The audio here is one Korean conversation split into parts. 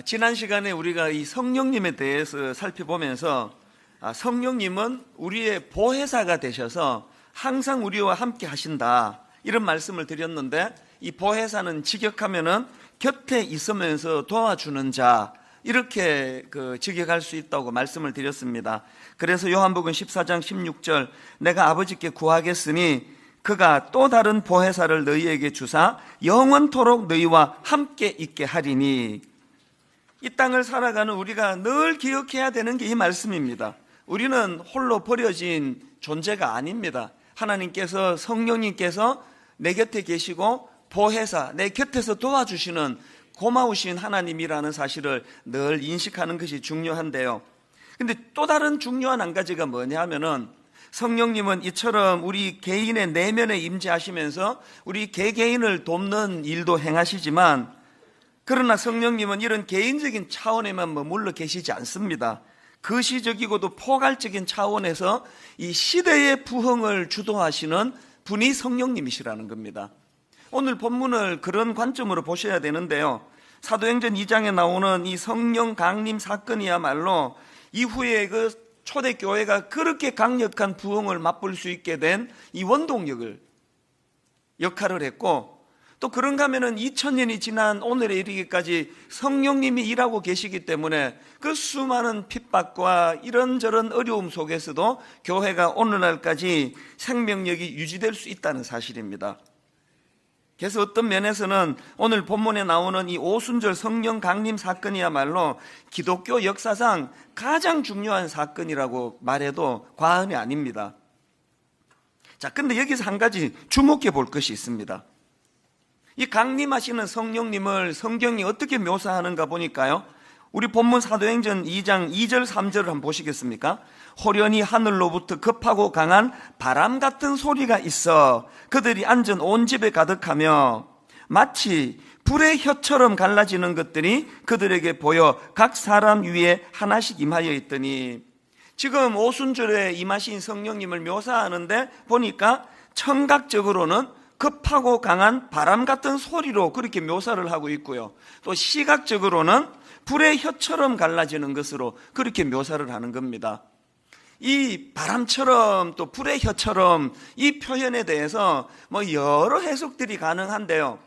지난 시간에 우리가 이 성령님에 대해서 살펴보면서 성령님은 우리의 보혜사가 되셔서 항상 우리와 함께 하신다, 이런 말씀을 드렸는데, 이 보혜사는 직역하면은 곁에 있으면서 도와주는 자, 이렇게 직역할 수 있다고 말씀을 드렸습니다. 그래서 요한복음 14장 16절, 내가 아버지께 구하겠으니 그가 또 다른 보혜사를 너희에게 주사 영원토록 너희와 함께 있게 하리니. 이 땅을 살아가는 우리가 늘 기억해야 되는 게 이 말씀입니다. 우리는 홀로 버려진 존재가 아닙니다. 하나님께서, 성령님께서 내 곁에 계시고 보혜사, 내 곁에서 도와주시는 고마우신 하나님이라는 사실을 늘 인식하는 것이 중요한데요. 근데 또 다른 중요한 한 가지가 뭐냐 하면은, 성령님은 이처럼 우리 개인의 내면에 임재하시면서 우리 개개인을 돕는 일도 행하시지만, 그러나 성령님은 이런 개인적인 차원에만 머물러 계시지 않습니다. 거시적이고도 포괄적인 차원에서 이 시대의 부흥을 주도하시는 분이 성령님이시라는 겁니다. 오늘 본문을 그런 관점으로 보셔야 되는데요, 사도행전 2장에 나오는 이 성령 강림 사건이야말로 이후에 초대교회가 그렇게 강력한 부흥을 맛볼 수 있게 된 이 원동력을 역할을 했고, 또 그런가 하면은 2000년이 지난 오늘에 이르기까지 성령님이 일하고 계시기 때문에 그 수많은 핍박과 이런저런 어려움 속에서도 교회가 오늘날까지 생명력이 유지될 수 있다는 사실입니다. 그래서 어떤 면에서는 오늘 본문에 나오는 이 오순절 성령 강림 사건이야말로 기독교 역사상 가장 중요한 사건이라고 말해도 과언이 아닙니다. 자, 근데 여기서 한 가지 주목해 볼 것이 있습니다. 이 강림하시는 성령님을 성경이 어떻게 묘사하는가 보니까요, 우리 본문 사도행전 2장 2절 3절을 한번 보시겠습니까? 호련히 하늘로부터 급하고 강한 바람 같은 소리가 있어 그들이 앉은 온 집에 가득하며 마치 불의 혀처럼 갈라지는 것들이 그들에게 보여 각 사람 위에 하나씩 임하여 있더니, 지금 오순절에 임하신 성령님을 묘사하는데 보니까 청각적으로는 급하고 강한 바람 같은 소리로 그렇게 묘사를 하고 있고요, 또 시각적으로는 불의 혀처럼 갈라지는 것으로 그렇게 묘사를 하는 겁니다. 이 바람처럼 또 불의 혀처럼, 이 표현에 대해서 여러 해석들이 가능한데요,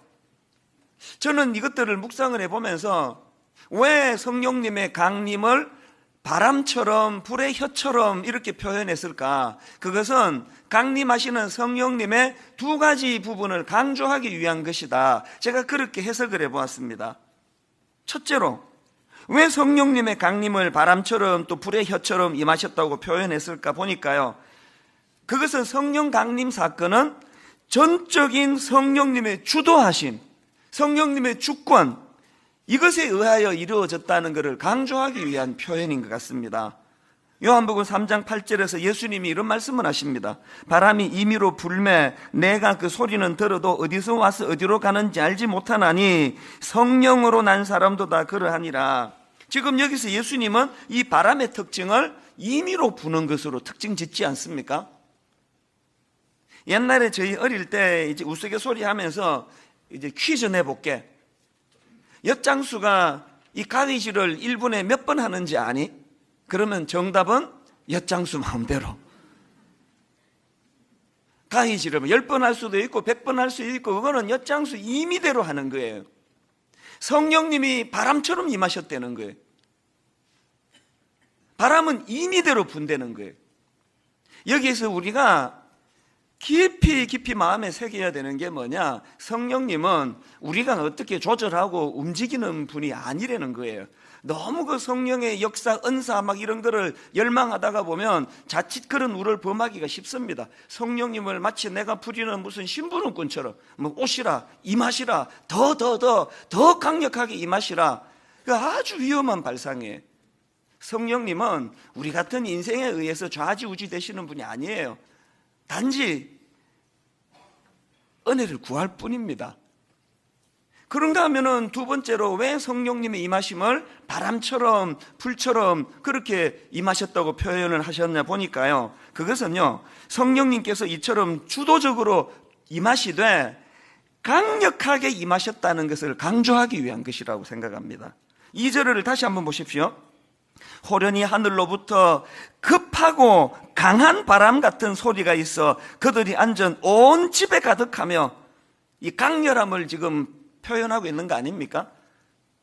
저는 이것들을 묵상을 해보면서 왜 성령님의 강림을 바람처럼 불의 혀처럼 이렇게 표현했을까? 그것은 강림하시는 성령님의 두 가지 부분을 강조하기 위한 것이다, 제가 그렇게 해석을 해보았습니다. 첫째로, 왜 성령님의 강림을 바람처럼 또 불의 혀처럼 임하셨다고 표현했을까 보니까요, 그것은 성령 강림 사건은 전적인 성령님의 주도하심, 성령님의 주권, 이것에 의하여 이루어졌다는 것을 강조하기 위한 표현인 것 같습니다. 요한복음 3장 8절에서 예수님이 이런 말씀을 하십니다. 바람이 임의로 불매 내가 그 소리는 들어도 어디서 와서 어디로 가는지 알지 못하나니 성령으로 난 사람도 다 그러하니라. 지금 여기서 예수님은 이 바람의 특징을 임의로 부는 것으로 특징 짓지 않습니까? 옛날에 저희 어릴 때 이제 우스갯소리 하면서 이제 퀴즈 내볼게. 엿장수가 이 가위질을 1분에 몇 번 하는지 아니? 그러면 정답은 엿장수 마음대로. 가위질을 10번 할 수도 있고 100번 할 수도 있고, 그거는 엿장수 임의대로 하는 거예요. 성령님이 바람처럼 임하셨다는 거예요. 바람은 임의대로 분다는 거예요. 여기에서 우리가 깊이 마음에 새겨야 되는 게 뭐냐, 성령님은 우리가 어떻게 조절하고 움직이는 분이 아니라는 거예요. 너무 그 성령의 역사, 은사 막 이런 거를 열망하다가 보면 자칫 그런 우를 범하기가 쉽습니다. 성령님을 마치 내가 부리는 무슨 심부름꾼처럼 오시라, 임하시라, 더 강력하게 임하시라, 그 아주 위험한 발상이에요. 성령님은 우리 같은 인생에 의해서 좌지우지 되시는 분이 아니에요. 단지 은혜를 구할 뿐입니다. 그런가 하면은 두 번째로, 왜 성령님의 임하심을 바람처럼 불처럼 그렇게 임하셨다고 표현을 하셨냐 보니까요, 그것은요, 성령님께서 이처럼 주도적으로 임하시되 강력하게 임하셨다는 것을 강조하기 위한 것이라고 생각합니다. 2절을 다시 한번 보십시오. 호련히 하늘로부터 급하고 강한 바람 같은 소리가 있어 그들이 앉은 온 집에 가득하며, 이 강렬함을 지금 표현하고 있는 거 아닙니까?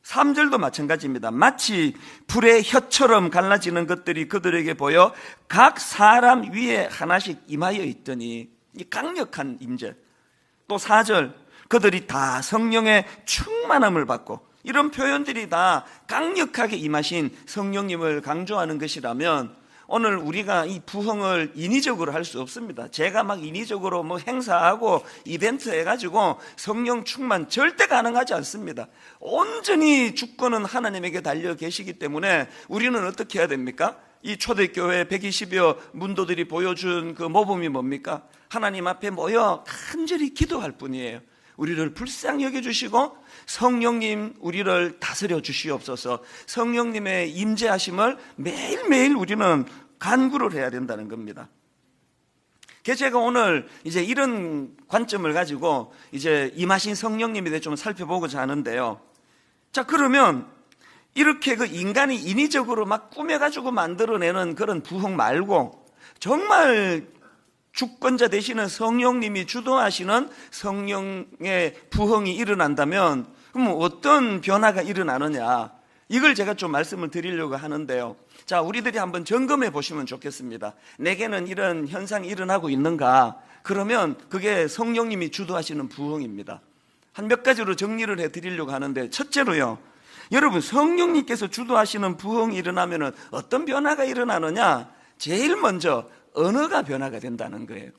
3절도 마찬가지입니다. 마치 불의 혀처럼 갈라지는 것들이 그들에게 보여 각 사람 위에 하나씩 임하여 있더니, 이 강력한 임재. 또 4절, 그들이 다 성령의 충만함을 받고, 이런 표현들이 다 강력하게 임하신 성령님을 강조하는 것이라면 오늘 우리가 이 부흥을 인위적으로 할 수 없습니다. 제가 막 인위적으로 뭐 행사하고 이벤트 해가지고 성령 충만 절대 가능하지 않습니다. 온전히 주권은 하나님에게 달려 계시기 때문에 우리는 어떻게 해야 됩니까? 이 초대교회 120여 문도들이 보여준 그 모범이 뭡니까? 하나님 앞에 모여 간절히 기도할 뿐이에요. 우리를 불쌍히 여겨주시고 성령님 우리를 다스려 주시옵소서. 성령님의 임재하심을 매일매일 우리는 간구를 해야 된다는 겁니다. 그래서 제가 오늘 이제 이런 관점을 가지고 이제 임하신 성령님에 대해 좀 살펴보고자 하는데요. 자, 그러면 이렇게 그 인간이 인위적으로 막 꾸며가지고 만들어내는 그런 부흥 말고 정말 주권자 되시는 성령님이 주도하시는 성령의 부흥이 일어난다면 그럼 어떤 변화가 일어나느냐, 이걸 제가 좀 말씀을 드리려고 하는데요. 자, 우리들이 한번 점검해 보시면 좋겠습니다. 내게는 이런 현상이 일어나고 있는가? 그러면 그게 성령님이 주도하시는 부흥입니다. 한 몇 가지로 정리를 해 드리려고 하는데, 첫째로요, 여러분 성령님께서 주도하시는 부흥이 일어나면 어떤 변화가 일어나느냐? 제일 먼저 언어가 변화가 된다는 거예요.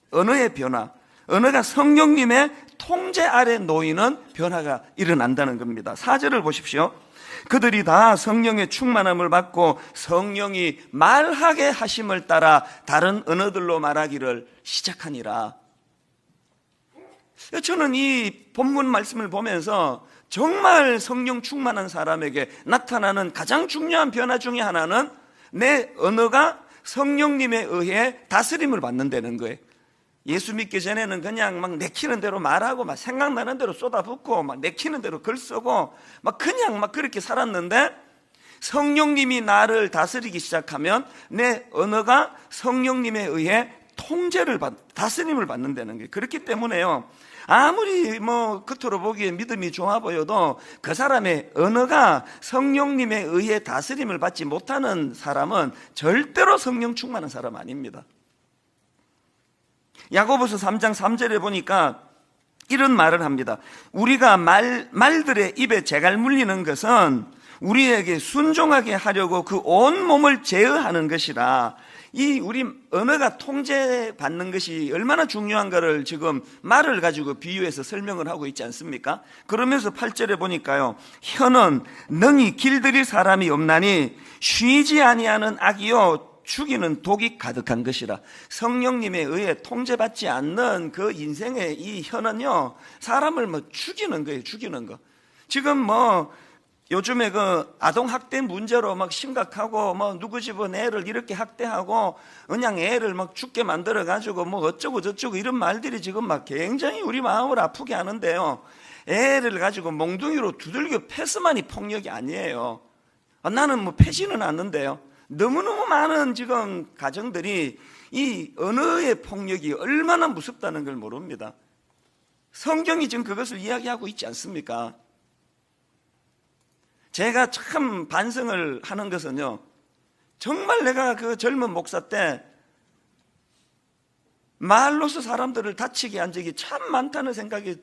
언어의 변화. 언어가 성령님의 통제 아래 놓이는 변화가 일어난다는 겁니다. 4절을 보십시오. 그들이 다 성령의 충만함을 받고 성령이 말하게 하심을 따라 다른 언어들로 말하기를 시작하니라. 저는 이 본문 말씀을 보면서 정말 성령 충만한 사람에게 나타나는 가장 중요한 변화 중에 하나는 내 언어가 성령님에 의해 다스림을 받는다는 거예요. 예수 믿기 전에는 그냥 막 내키는 대로 말하고 막 생각나는 대로 쏟아붓고 막 내키는 대로 글 쓰고 막 그냥 막 그렇게 살았는데, 성령님이 나를 다스리기 시작하면 내 언어가 성령님에 의해 다스림을 받는다는 거예요. 그렇기 때문에요, 아무리 뭐 겉으로 보기에 믿음이 좋아 보여도 그 사람의 언어가 성령님에 의해 다스림을 받지 못하는 사람은 절대로 성령 충만한 사람 아닙니다. 야고보서 3장 3절에 보니까 이런 말을 합니다. 우리가 말들의 입에 재갈 물리는 것은 우리에게 순종하게 하려고 그 온 몸을 제어하는 것이라. 이 우리 언어가 통제받는 것이 얼마나 중요한가를 지금 말을 가지고 비유해서 설명을 하고 있지 않습니까? 그러면서 8절에 보니까요, 혀는 능히 길들일 사람이 없나니 쉬지 아니하는 악이요 죽이는 독이 가득한 것이라. 성령님에 의해 통제받지 않는 그 인생의 이 혀는요, 사람을 뭐 죽이는 거예요. 죽이는 거. 지금 뭐 요즘에 그 아동학대 문제로 막 심각하고, 뭐 누구 집은 애를 이렇게 학대하고 그냥 애를 막 죽게 만들어가지고 뭐 어쩌고 저쩌고 이런 말들이 지금 막 굉장히 우리 마음을 아프게 하는데요, 애를 가지고 몽둥이로 두들겨 패스만이 폭력이 아니에요. 나는 뭐 패지는 않는데요, 너무너무 많은 지금 가정들이 이 언어의 폭력이 얼마나 무섭다는 걸 모릅니다. 성경이 지금 그것을 이야기하고 있지 않습니까? 제가 참 반성을 하는 것은요, 정말 내가 그 젊은 목사 때 말로서 사람들을 다치게 한 적이 참 많다는 생각이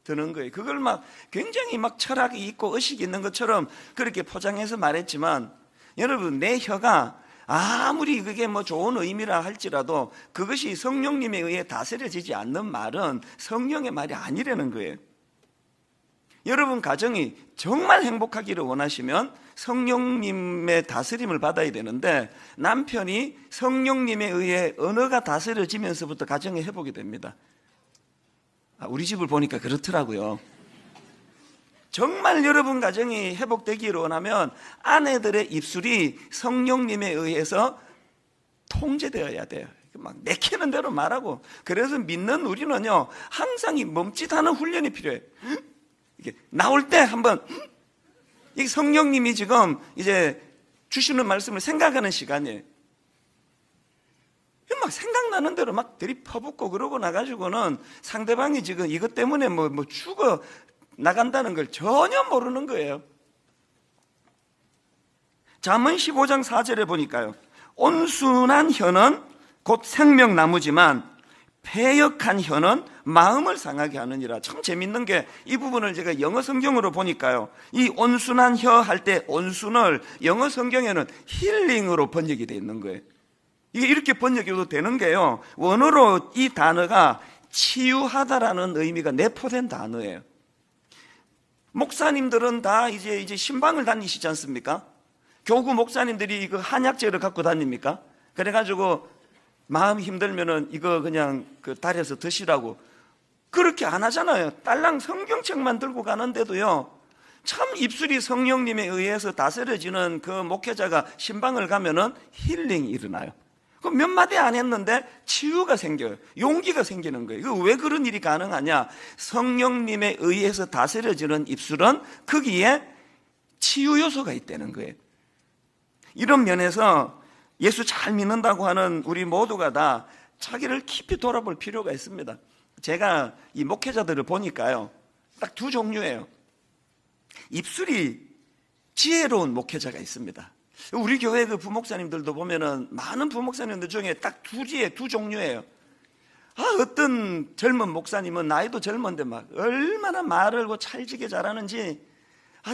드는 거예요. 그걸 막 굉장히 막 철학이 있고 의식이 있는 것처럼 그렇게 포장해서 말했지만, 여러분, 내 혀가 아무리 그게 뭐 좋은 의미라 할지라도 그것이 성령님에 의해 다스려지지 않는 말은 성령의 말이 아니라는 거예요. 여러분 가정이 정말 행복하기를 원하시면 성령님의 다스림을 받아야 되는데, 남편이 성령님에 의해 언어가 다스려지면서부터 가정의 회복이 됩니다. 우리 집을 보니까 그렇더라고요. 정말 여러분 가정이 회복되기를 원하면 아내들의 입술이 성령님에 의해서 통제되어야 돼요. 막 내키는 대로 말하고. 그래서 믿는 우리는요, 항상 이 멈칫하는 훈련이 필요해요. 이게 나올 때 한번, 이 성령님이 지금 이제 주시는 말씀을 생각하는 시간이에요. 막 생각나는 대로 막 들이퍼붓고 그러고 나가지고는 상대방이 지금 이것 때문에 뭐 죽어 나간다는 걸 전혀 모르는 거예요. 잠언 15장 4절에 보니까요, 온순한 혀는 곧 생명나무지만 패역한 혀는 마음을 상하게 하느니라. 참 재밌는 게 이 부분을 제가 영어 성경으로 보니까요, 이 온순한 혀 할 때 온순을 영어 성경에는 힐링으로 번역이 되어 있는 거예요. 이게 이렇게 번역해도 되는 게요, 원어로 이 단어가 치유하다라는 의미가 내포된 단어예요. 목사님들은 다 이제 신방을 다니시지 않습니까? 교구 목사님들이 그 한약재를 갖고 다닙니까? 그래가지고 마음 힘들면은 이거 그냥 그 달여서 드시라고. 그렇게 안 하잖아요. 딸랑 성경책만 들고 가는데도요, 참 입술이 성령님에 의해서 다스려지는 그 목회자가 신방을 가면은 힐링이 일어나요. 그럼 몇 마디 안 했는데 치유가 생겨요. 용기가 생기는 거예요. 이거 왜 그런 일이 가능하냐? 성령님에 의해서 다스려지는 입술은 거기에 치유 요소가 있다는 거예요. 이런 면에서 예수 잘 믿는다고 하는 우리 모두가 다 자기를 깊이 돌아볼 필요가 있습니다. 제가 이 목회자들을 보니까요, 딱 두 종류예요. 입술이 지혜로운 목회자가 있습니다. 우리 교회 그 부목사님들도 보면은 많은 부목사님들 중에 딱 두 종류예요. 어떤 젊은 목사님은 나이도 젊은데 막 얼마나 말을 찰지게 잘하는지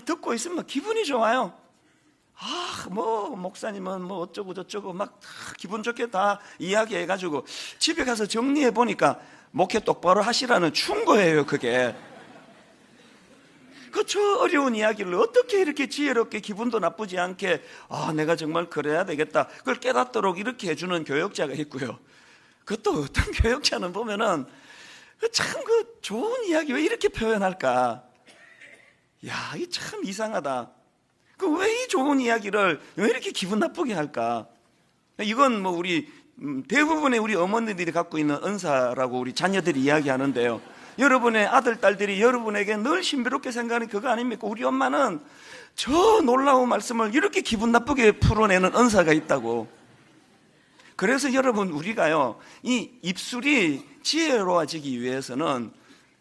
듣고 있으면 기분이 좋아요. 목사님은 뭐 어쩌고 저쩌고 막 기분 좋게 다 이야기해가지고 집에 가서 정리해 보니까 목회 똑바로 하시라는 충고예요, 그게. 저 어려운 이야기를 어떻게 이렇게 지혜롭게 기분도 나쁘지 않게 내가 정말 그래야 되겠다, 그걸 깨닫도록 이렇게 해주는 교역자가 있고요. 그것도 어떤 교역자는 보면은 참 그 좋은 이야기 왜 이렇게 표현할까? 이 참 이상하다. 왜 이 좋은 이야기를 왜 이렇게 기분 나쁘게 할까? 이건 뭐 우리 대부분의 우리 어머니들이 갖고 있는 은사라고 우리 자녀들이 이야기하는데요, 여러분의 아들, 딸들이 여러분에게 늘 신비롭게 생각하는 그거 아닙니까? 우리 엄마는 저 놀라운 말씀을 이렇게 기분 나쁘게 풀어내는 은사가 있다고. 그래서 여러분, 우리가요, 이 입술이 지혜로워지기 위해서는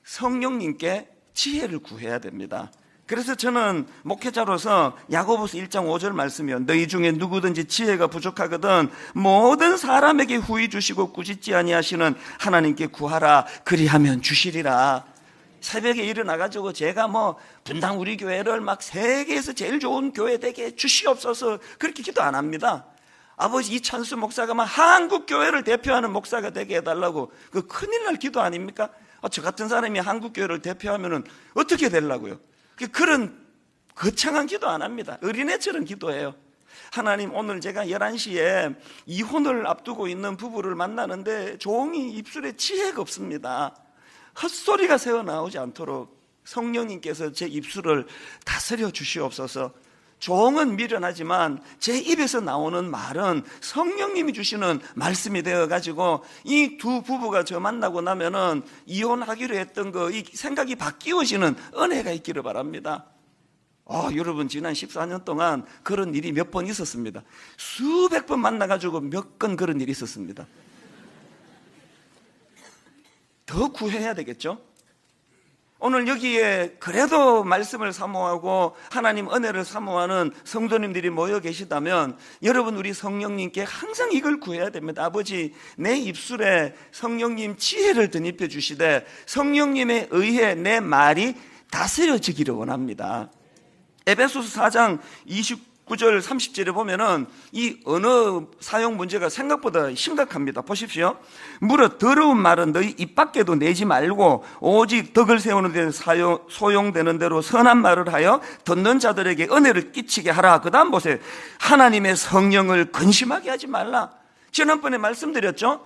성령님께 지혜를 구해야 됩니다. 그래서 저는 목회자로서 야고보서 1장 5절 말씀이요, 너희 중에 누구든지 지혜가 부족하거든 모든 사람에게 후히 주시고 꾸짖지 아니하시는 하나님께 구하라, 그리하면 주시리라. 새벽에 일어나가지고 제가 분당 우리 교회를 막 세계에서 제일 좋은 교회 되게 주시옵소서 그렇게 기도 안 합니다. 아버지 이찬수 목사가 막 한국 교회를 대표하는 목사가 되게 해달라고, 그 큰일 날 기도 아닙니까? 저 같은 사람이 한국 교회를 대표하면은 어떻게 되려고요? 그런 거창한 기도 안 합니다. 어린애처럼 기도해요. 하나님, 오늘 제가 11시에 이혼을 앞두고 있는 부부를 만나는데 종이 입술에 지혜가 없습니다. 헛소리가 새어나오지 않도록 성령님께서 제 입술을 다스려 주시옵소서. 종은 미련하지만 제 입에서 나오는 말은 성령님이 주시는 말씀이 되어가지고 이 두 부부가 저 만나고 나면은 이혼하기로 했던 이 생각이 바뀌어지는 은혜가 있기를 바랍니다. 여러분, 지난 14년 동안 그런 일이 몇 번 있었습니다. 수백 번 만나가지고 몇 건 그런 일이 있었습니다. 더 구해야 되겠죠? 오늘 여기에 그래도 말씀을 사모하고 하나님 은혜를 사모하는 성도님들이 모여 계시다면 여러분, 우리 성령님께 항상 이걸 구해야 됩니다. 아버지, 내 입술에 성령님 지혜를 덧입혀 주시되 성령님에 의해 내 말이 다스려지기를 원합니다. 에베소서 4장 29절 30절에 보면은 이 언어 사용 문제가 생각보다 심각합니다. 보십시오. 무릇 더러운 말은 너희 입 밖에도 내지 말고 오직 덕을 세우는 데 소용되는 대로 선한 말을 하여 듣는 자들에게 은혜를 끼치게 하라. 그 다음 보세요. 하나님의 성령을 근심하게 하지 말라. 지난번에 말씀드렸죠.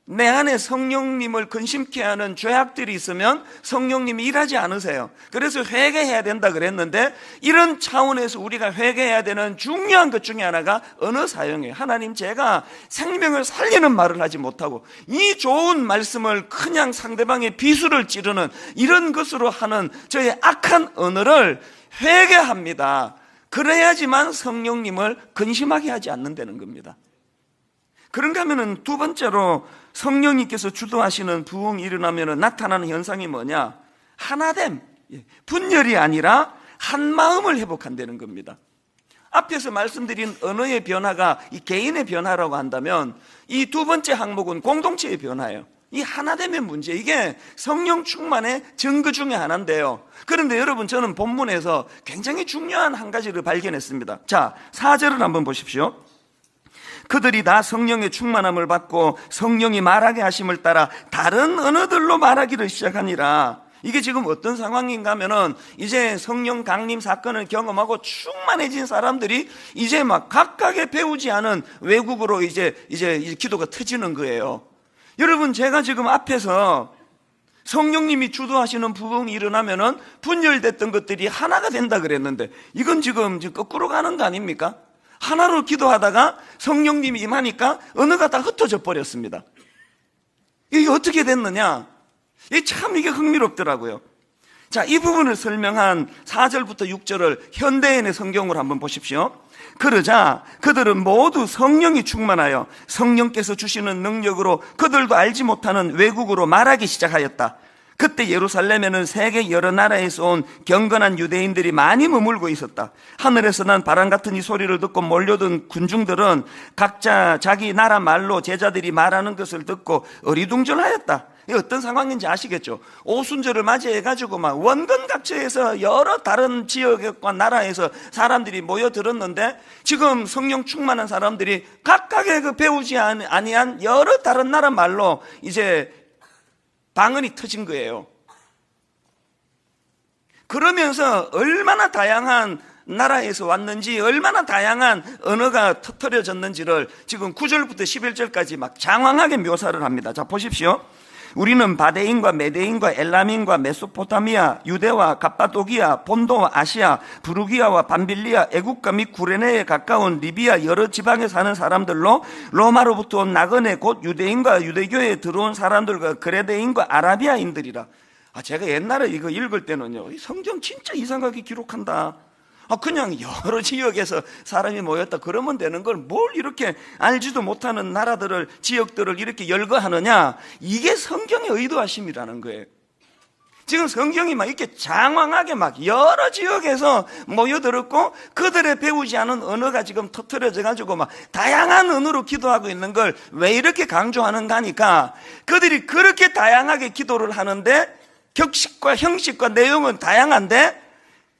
내 안에 성령님을 근심케 하는 죄악들이 있으면 성령님이 일하지 않으세요. 그래서 회개해야 된다 그랬는데, 이런 차원에서 우리가 회개해야 되는 중요한 것 중에 하나가 언어 사용이에요. 하나님, 제가 생명을 살리는 말을 하지 못하고 이 좋은 말씀을 그냥 상대방의 비수를 찌르는 이런 것으로 하는 저의 악한 언어를 회개합니다. 그래야지만 성령님을 근심하게 하지 않는다는 겁니다. 그런가 하면은 두 번째로 성령님께서 주도하시는 부흥이 일어나면 나타나는 현상이 뭐냐? 하나됨, 분열이 아니라 한 마음을 회복한다는 겁니다. 앞에서 말씀드린 언어의 변화가 이 개인의 변화라고 한다면, 이 두 번째 항목은 공동체의 변화예요. 이 하나됨의 문제, 이게 성령 충만의 증거 중에 하나인데요. 그런데 여러분, 저는 본문에서 굉장히 중요한 한 가지를 발견했습니다. 자, 4절을 한번 보십시오. 그들이 다 성령의 충만함을 받고 성령이 말하게 하심을 따라 다른 언어들로 말하기를 시작하니라. 이게 지금 어떤 상황인가 하면은, 이제 성령 강림 사건을 경험하고 충만해진 사람들이 이제 막 각각의 배우지 않은 외국어로 이제 기도가 터지는 거예요. 여러분, 제가 지금 앞에서 성령님이 주도하시는 부흥이 일어나면은 분열됐던 것들이 하나가 된다 그랬는데, 이건 지금 거꾸로 가는 거 아닙니까? 하나로 기도하다가 성령님이 임하니까 언어가 다 흩어져 버렸습니다. 이게 어떻게 됐느냐? 이게 흥미롭더라고요. 자, 이 부분을 설명한 4절부터 6절을 현대인의 성경으로 한번 보십시오. 그러자 그들은 모두 성령이 충만하여 성령께서 주시는 능력으로 그들도 알지 못하는 외국어로 말하기 시작하였다. 그때 예루살렘에는 세계 여러 나라에서 온 경건한 유대인들이 많이 머물고 있었다. 하늘에서 난 바람 같은 이 소리를 듣고 몰려든 군중들은 각자 자기 나라 말로 제자들이 말하는 것을 듣고 어리둥절하였다. 이게 어떤 상황인지 아시겠죠? 오순절을 맞이해가지고 막 원근각처에서 여러 다른 지역과 나라에서 사람들이 모여들었는데, 지금 성령 충만한 사람들이 각각의 그 배우지 아니한 여러 다른 나라 말로 이제 방언이 터진 거예요. 그러면서 얼마나 다양한 나라에서 왔는지, 얼마나 다양한 언어가 터트려졌는지를 지금 9절부터 11절까지 막 장황하게 묘사를 합니다. 자, 보십시오. 우리는 바데인과 메데인과 엘람인과 메소포타미아, 유대와 갑바도기아, 본도와 아시아, 부르기아와 밤빌리아, 애국가 및 구레네에 가까운 리비아 여러 지방에 사는 사람들로 로마로부터 온 나그네 곧 유대인과 유대교에 들어온 사람들과 그레데인과 아라비아인들이라. 제가 옛날에 이거 읽을 때는요, 이 성경 진짜 이상하게 기록한다. 그냥 여러 지역에서 사람이 모였다 그러면 되는 걸 뭘 이렇게 알지도 못하는 나라들을, 지역들을 이렇게 열거하느냐. 이게 성경의 의도하심이라는 거예요. 지금 성경이 막 이렇게 장황하게 막 여러 지역에서 모여들었고, 그들의 배우지 않은 언어가 지금 터트려져 가지고 막 다양한 언어로 기도하고 있는 걸 왜 이렇게 강조하는가 하니까, 그들이 그렇게 다양하게 기도를 하는데 격식과 형식과 내용은 다양한데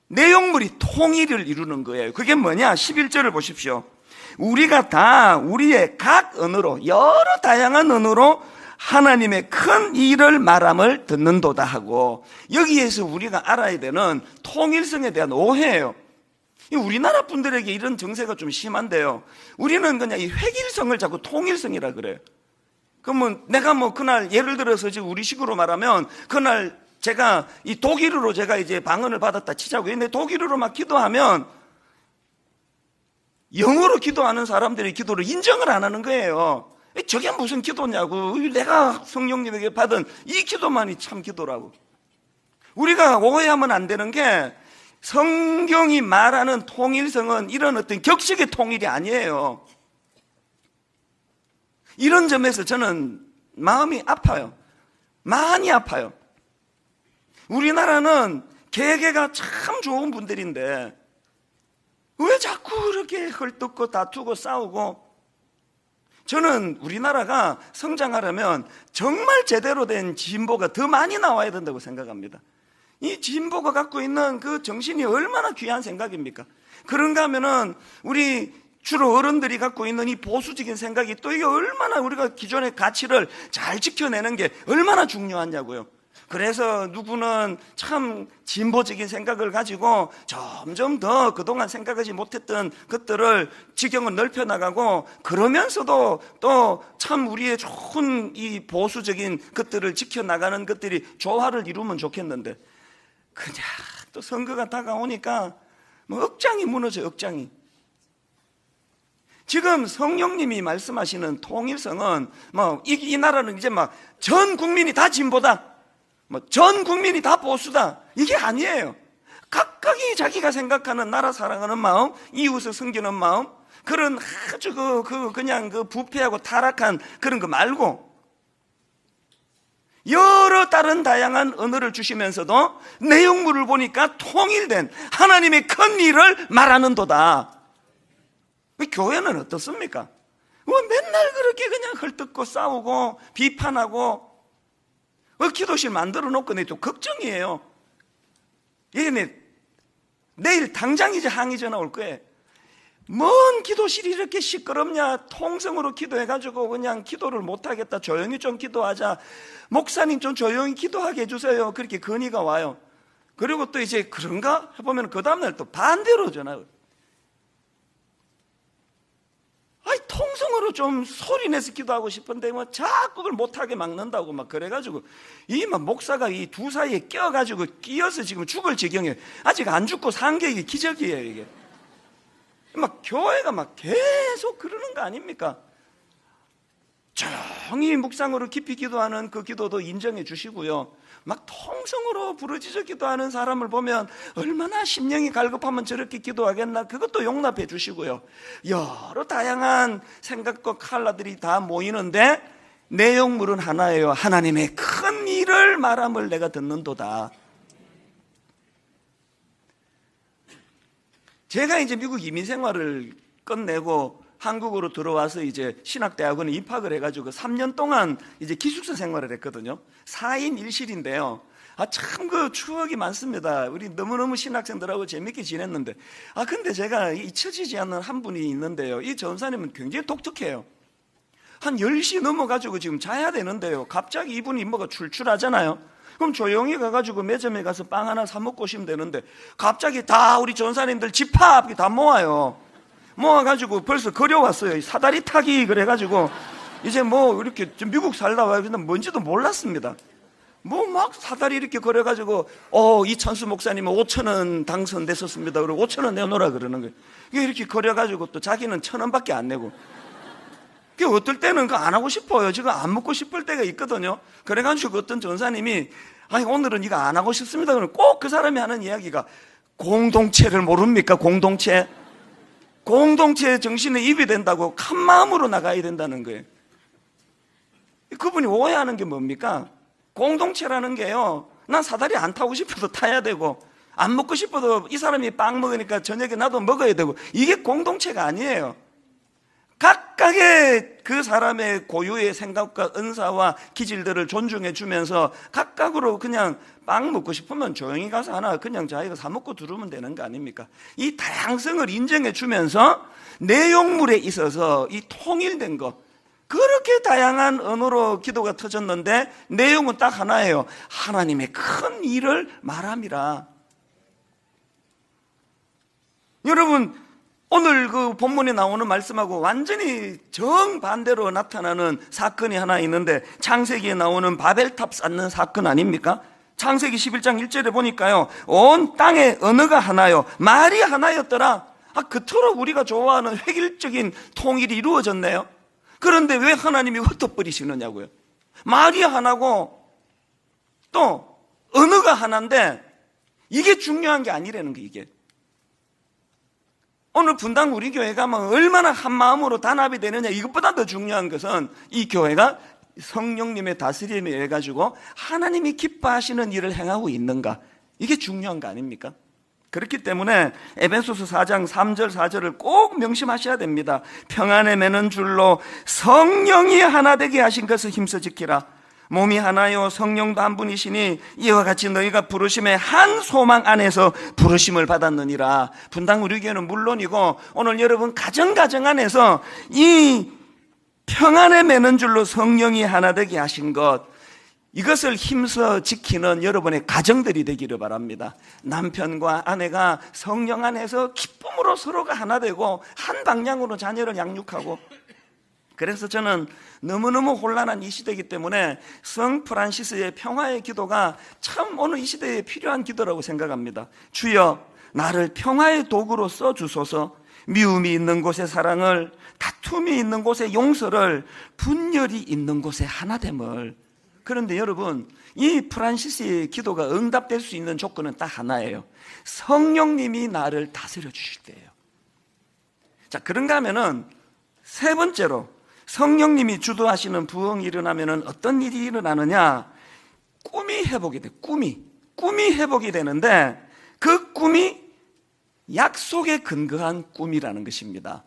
내용물이 통일을 이루는 거예요. 그게 뭐냐? 11절을 보십시오. 우리가 다 우리의 각 언어로, 여러 다양한 언어로 하나님의 큰 일을 말함을 듣는도다 하고, 여기에서 우리가 알아야 되는 통일성에 대한 오해예요. 우리나라 분들에게 이런 정세가 좀 심한데요, 우리는 그냥 이 획일성을 자꾸 통일성이라 그래요. 그러면 내가 그날 예를 들어서 지금 우리식으로 말하면, 그날 제가 이 독일어로 제가 이제 방언을 받았다 치자고요. 근데 독일어로 막 기도하면 영어로 기도하는 사람들의 기도를 인정을 안 하는 거예요. 저게 무슨 기도냐고. 내가 성령님에게 받은 이 기도만이 참 기도라고. 우리가 오해하면 안 되는 게, 성경이 말하는 통일성은 이런 어떤 격식의 통일이 아니에요. 이런 점에서 저는 마음이 아파요. 많이 아파요. 우리나라는 개개가 참 좋은 분들인데 왜 자꾸 그렇게 헐뜯고 다투고 싸우고. 저는 우리나라가 성장하려면 정말 제대로 된 진보가 더 많이 나와야 된다고 생각합니다. 이 진보가 갖고 있는 그 정신이 얼마나 귀한 생각입니까? 그런가 하면은 우리 주로 어른들이 갖고 있는 이 보수적인 생각이 또 이게 얼마나, 우리가 기존의 가치를 잘 지켜내는 게 얼마나 중요하냐고요. 그래서 누구는 참 진보적인 생각을 가지고 점점 더 그동안 생각하지 못했던 것들을 지경을 넓혀나가고, 그러면서도 또 참 우리의 좋은 이 보수적인 것들을 지켜나가는 것들이 조화를 이루면 좋겠는데, 그냥 또 선거가 다가오니까 뭐 억장이 무너져요. 억장이. 지금 성령님이 말씀하시는 통일성은 이 나라는 이제 막 전 국민이 다 진보다, 전 국민이 다 보수다, 이게 아니에요. 각각이 자기가 생각하는 나라 사랑하는 마음, 이웃을 섬기는 마음, 그런 아주 그냥 부패하고 타락한 그런 거 말고, 여러 다른 다양한 언어를 주시면서도 내용물을 보니까 통일된 하나님의 큰 일을 말하는도다. 교회는 어떻습니까? 맨날 그렇게 그냥 헐뜯고 싸우고 비판하고, 기도실 만들어 놓고 내 또 걱정이에요. 이게 내일 당장 이제 항의 전화 올 거예요. 뭔 기도실이 이렇게 시끄럽냐, 통성으로 기도해가지고 그냥 기도를 못하겠다, 조용히 좀 기도하자, 목사님 좀 조용히 기도하게 해주세요, 그렇게 건의가 와요. 그리고 또 이제 그런가 해보면 그 다음날 또 반대로 전화. 통성으로 좀 소리내서 기도하고 싶은데 자꾸 그걸 못하게 막는다고 막 그래가지고, 목사가 이 두 사이에 껴가지고 끼어서 지금 죽을 지경이에요. 아직 안 죽고 산 게 이게 기적이에요. 이게 교회가 계속 그러는 거 아닙니까? 조용히 묵상으로 깊이 기도하는 그 기도도 인정해 주시고요, 통성으로 부르짖어 기도하는 사람을 보면 얼마나 심령이 갈급하면 저렇게 기도하겠나, 그것도 용납해 주시고요, 여러 다양한 생각과 칼라들이 다 모이는데 내용물은 하나예요. 하나님의 큰 일을 말함을 내가 듣는도다. 제가 이제 미국 이민 생활을 끝내고 한국으로 들어와서 이제 신학대학원에 입학을 해가지고 3년 동안 이제 기숙사 생활을 했거든요. 4인 1실인데요. 참 그 추억이 많습니다. 우리 너무너무 신학생들하고 재밌게 지냈는데, 근데 제가 잊혀지지 않는 한 분이 있는데요. 이 전사님은 굉장히 독특해요. 한 10시 넘어가지고 지금 자야 되는데요, 갑자기 이분이 뭐가 출출하잖아요. 그럼 조용히 가가지고 매점에 가서 빵 하나 사 먹고 오시면 되는데, 갑자기 다 우리 전사님들 집합 다 모아요. 모아가지고 벌써 걸어왔어요. 사다리 타기 그래가지고 이제 이렇게 미국 살다 와서 뭔지도 몰랐습니다. 막 사다리 이렇게 걸어가지고 이찬수 목사님은 5,000원 당선됐었습니다. 그리고 5,000원 내놓으라 그러는 거예요. 이렇게 걸어가지고 또 자기는 1,000원밖에 안 내고, 어떨 때는 그거 안 하고 싶어요. 지금 안 먹고 싶을 때가 있거든요. 그래가지고 어떤 전사님이 오늘은 이거 안 하고 싶습니다. 그러면 꼭 그 사람이 하는 이야기가 공동체를 모릅니까? 공동체 정신에 입이 된다고 큰 마음으로 나가야 된다는 거예요. 그분이 오해하는 게 뭡니까? 공동체라는 게요, 난 사다리 안 타고 싶어도 타야 되고, 안 먹고 싶어도 이 사람이 빵 먹으니까 저녁에 나도 먹어야 되고, 이게 공동체가 아니에요. 각각의 그 사람의 고유의 생각과 은사와 기질들을 존중해 주면서 각각으로 그냥 빵 먹고 싶으면 조용히 가서 하나 그냥 자기가 사 먹고 들으면 되는 거 아닙니까? 이 다양성을 인정해 주면서 내용물에 있어서 이 통일된 거, 그렇게 다양한 언어로 기도가 터졌는데 내용은 딱 하나예요. 하나님의 큰 일을 말함이라. 여러분, 오늘 그 본문에 나오는 말씀하고 완전히 정반대로 나타나는 사건이 하나 있는데, 창세기에 나오는 바벨탑 쌓는 사건 아닙니까? 창세기 11장 1절에 보니까요, 온 땅의 언어가 하나요, 말이 하나였더라. 그토록 우리가 좋아하는 획일적인 통일이 이루어졌네요. 그런데 왜 하나님이 흩어버리시느냐고요. 말이 하나고 또 언어가 하나인데 이게 중요한 게 아니라는 게, 이게 오늘 분당 우리 교회가 얼마나 한 마음으로 단합이 되느냐, 이것보다 더 중요한 것은 이 교회가 성령님의 다스림에 의해 가지고 하나님이 기뻐하시는 일을 행하고 있는가, 이게 중요한 거 아닙니까? 그렇기 때문에 에베소서 4장 3절 4절을 꼭 명심하셔야 됩니다. 평안에 매는 줄로 성령이 하나 되게 하신 것을 힘써 지키라. 몸이 하나요 성령도 한 분이시니 이와 같이 너희가 부르심의 한 소망 안에서 부르심을 받았느니라. 분당 우리 교회는 물론이고 오늘 여러분 가정 안에서 이 평안에 매는 줄로 성령이 하나 되게 하신 것, 이것을 힘써 지키는 여러분의 가정들이 되기를 바랍니다. 남편과 아내가 성령 안에서 기쁨으로 서로가 하나 되고 한 방향으로 자녀를 양육하고, 그래서 저는 너무너무 혼란한 이 시대이기 때문에 성 프란시스의 평화의 기도가 참 오늘 이 시대에 필요한 기도라고 생각합니다. 주여, 나를 평화의 도구로 써주소서. 미움이 있는 곳에 사랑을, 다툼이 있는 곳에 용서를, 분열이 있는 곳에 하나됨을. 그런데 여러분, 이 프란시스의 기도가 응답될 수 있는 조건은 딱 하나예요. 성령님이 나를 다스려 주실 때예요. 자, 그런가 하면은 세 번째로, 성령님이 주도하시는 부흥이 일어나면은 어떤 일이 일어나느냐? 꿈이 회복이 돼. 꿈이 회복이 되는데, 그 꿈이 약속에 근거한 꿈이라는 것입니다.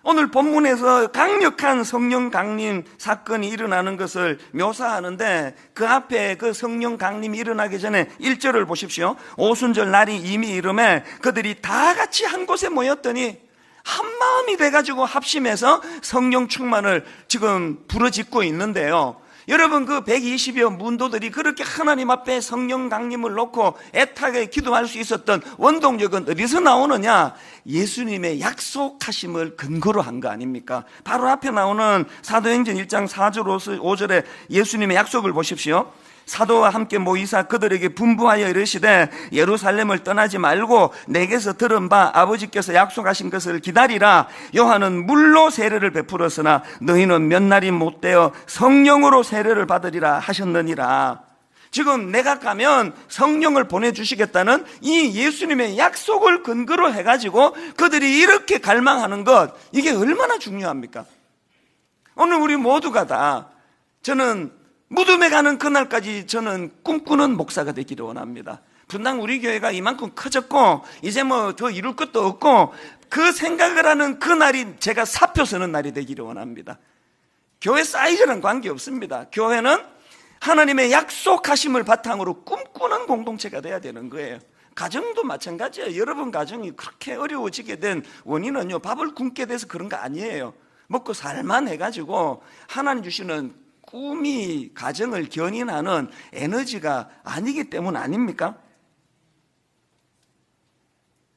오늘 본문에서 강력한 성령 강림 사건이 일어나는 것을 묘사하는데, 그 앞에 그 성령 강림이 일어나기 전에 1절을 보십시오. 오순절 날이 이미 이르매 그들이 다 같이 한 곳에 모였더니 한 마음이 돼가지고 합심해서 성령 충만을 지금 부르짖고 있는데요. 여러분, 그 120여 문도들이 그렇게 하나님 앞에 성령 강림을 놓고 애타게 기도할 수 있었던 원동력은 어디서 나오느냐? 예수님의 약속하심을 근거로 한 거 아닙니까? 바로 앞에 나오는 사도행전 1장 4절 5절에 예수님의 약속을 보십시오. 사도와 함께 모이사 그들에게 분부하여 이르시되 예루살렘을 떠나지 말고 내게서 들은 바 아버지께서 약속하신 것을 기다리라. 요한은 물로 세례를 베풀었으나 너희는 몇 날이 못되어 성령으로 세례를 받으리라 하셨느니라. 지금 내가 가면 성령을 보내주시겠다는 이 예수님의 약속을 근거로 해가지고 그들이 이렇게 갈망하는 것, 이게 얼마나 중요합니까? 오늘 우리 모두가 다, 저는 무덤에 가는 그날까지 저는 꿈꾸는 목사가 되기를 원합니다. 분당 우리 교회가 이만큼 커졌고 이제 뭐 더 이룰 것도 없고, 그 생각을 하는 그날이 제가 사표 서는 날이 되기를 원합니다. 교회 사이즈는 관계없습니다. 교회는 하나님의 약속하심을 바탕으로 꿈꾸는 공동체가 돼야 되는 거예요. 가정도 마찬가지예요. 여러분 가정이 그렇게 어려워지게 된 원인은요, 밥을 굶게 돼서 그런 거 아니에요. 먹고 살만 해가지고 하나님 주시는 꿈이 가정을 견인하는 에너지가 아니기 때문 아닙니까?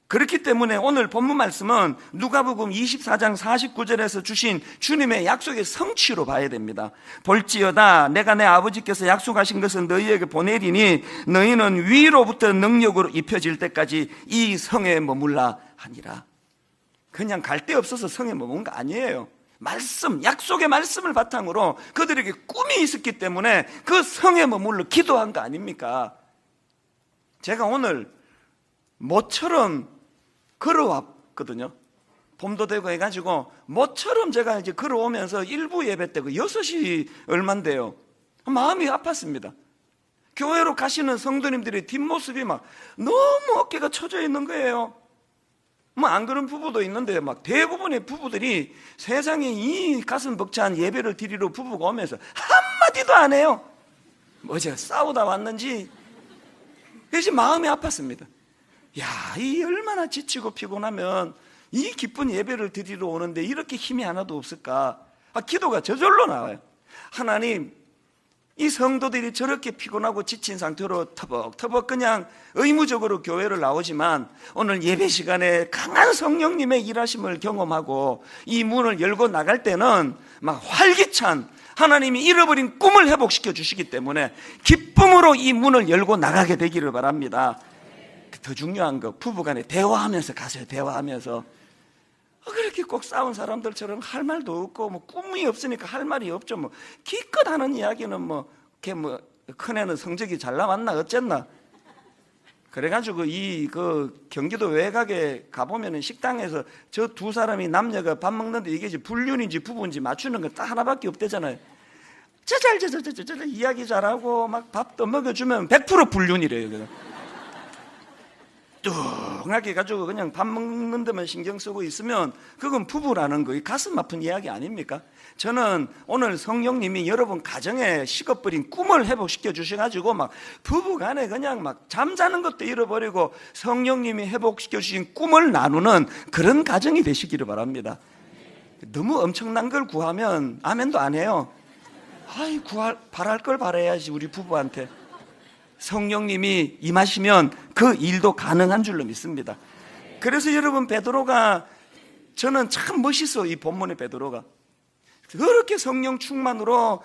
그렇기 때문에 오늘 본문 말씀은 누가복음 24장 49절에서 주신 주님의 약속의 성취로 봐야 됩니다. 볼지어다 내가 내 아버지께서 약속하신 것은 너희에게 보내리니 너희는 위로부터 능력으로 입혀질 때까지 이 성에 머물라 하니라. 그냥 갈 데 없어서 성에 머문 거 아니에요. 말씀, 약속의 말씀을 바탕으로 그들에게 꿈이 있었기 때문에 그 성에 머물러 기도한 거 아닙니까? 제가 오늘 모처럼 걸어왔거든요. 봄도 되고 해가지고 모처럼 제가 이제 걸어오면서 일부 예배 때고 6시 얼만데요. 마음이 아팠습니다. 교회로 가시는 성도님들의 뒷모습이 막 너무 어깨가 처져 있는 거예요. 뭐 안 그런 부부도 있는데 막 대부분의 부부들이 세상에 이 가슴 벅찬 예배를 드리러 부부가 오면서 한마디도 안 해요. 뭐 제가 싸우다 왔는지. 그래서 마음이 아팠습니다. 야, 이 얼마나 지치고 피곤하면 이 기쁜 예배를 드리러 오는데 이렇게 힘이 하나도 없을까? 기도가 저절로 나와요. 하나님, 이 성도들이 저렇게 피곤하고 지친 상태로 터벅터벅 그냥 의무적으로 교회를 나오지만 오늘 예배 시간에 강한 성령님의 일하심을 경험하고 이 문을 열고 나갈 때는 막 활기찬 하나님이 잃어버린 꿈을 회복시켜 주시기 때문에 기쁨으로 이 문을 열고 나가게 되기를 바랍니다. 더 중요한 거, 부부간에 대화하면서 가세요. 대화하면서. 그렇게 꼭 싸운 사람들처럼 할 말도 없고 뭐 꿈이 없으니까 할 말이 없죠. 뭐 기껏 하는 이야기는 뭐 큰애는 성적이 잘 나왔나 어쨌나. 그래가지고 그 경기도 외곽에 가보면은 식당에서 저 두 사람이 남녀가 밥 먹는데 이게 이제 불륜인지 부부인지 맞추는 건 딱 하나밖에 없대잖아요. 저잘 이야기 잘하고 막 밥도 먹여주면 100% 불륜이래요. 뚱하게 해가지고 그냥 밥 먹는 데만 신경 쓰고 있으면 그건 부부라는 거, 가슴 아픈 이야기 아닙니까? 저는 오늘 성령님이 여러분 가정에 식어버린 꿈을 회복시켜 주셔가지고 막 부부간에 그냥 막 잠자는 것도 잃어버리고 성령님이 회복시켜 주신 꿈을 나누는 그런 가정이 되시기를 바랍니다. 너무 엄청난 걸 구하면 아멘도 안 해요. 아이, 바랄 걸 바라야지, 우리 부부한테. 성령님이 임하시면 그 일도 가능한 줄로 믿습니다. 그래서 여러분, 베드로가, 저는 참 멋있어, 이 본문의 베드로가. 그렇게 성령 충만으로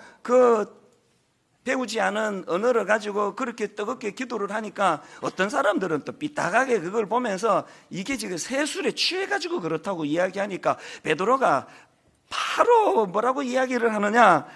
배우지 않은 언어를 가지고 그렇게 뜨겁게 기도를 하니까 어떤 사람들은 또 삐딱하게 그걸 보면서 이게 지금 세술에 취해가지고 그렇다고 이야기하니까 베드로가 바로 뭐라고 이야기를 하느냐.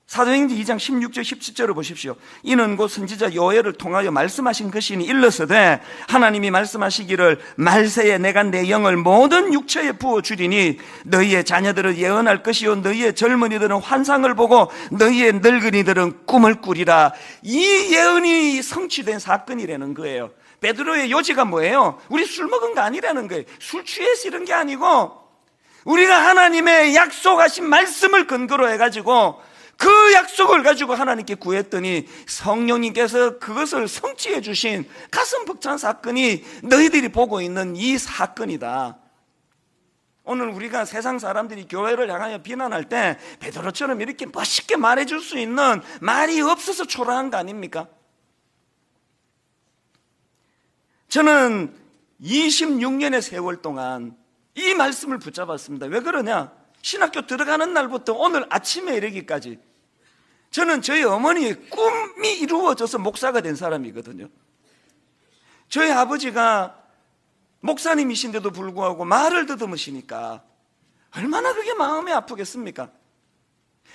사도행전 2장 16절 17절을 보십시오. 이는 곧 선지자 요엘을 통하여 말씀하신 것이니 일러서되 하나님이 말씀하시기를 말세에 내가 내 영을 모든 육체에 부어주리니 너희의 자녀들은 예언할 것이요 너희의 젊은이들은 환상을 보고 너희의 늙은이들은 꿈을 꾸리라. 이 예언이 성취된 사건이라는 거예요. 베드로의 요지가 뭐예요? 우리 술 먹은 거 아니라는 거예요. 술 취해서 이런 게 아니고 우리가 하나님의 약속하신 말씀을 근거로 해가지고 그 약속을 가지고 하나님께 구했더니 성령님께서 그것을 성취해 주신 가슴 벅찬 사건이 너희들이 보고 있는 이 사건이다. 오늘 우리가 세상 사람들이 교회를 향하여 비난할 때 베드로처럼 이렇게 멋있게 말해줄 수 있는 말이 없어서 초라한 거 아닙니까? 저는 26년의 세월 동안 이 말씀을 붙잡았습니다. 왜 그러냐? 신학교 들어가는 날부터 오늘 아침에 이르기까지 저는 저희 어머니의 꿈이 이루어져서 목사가 된 사람이거든요. 저희 아버지가 목사님이신데도 불구하고 말을 더듬으시니까 얼마나 그게 마음이 아프겠습니까?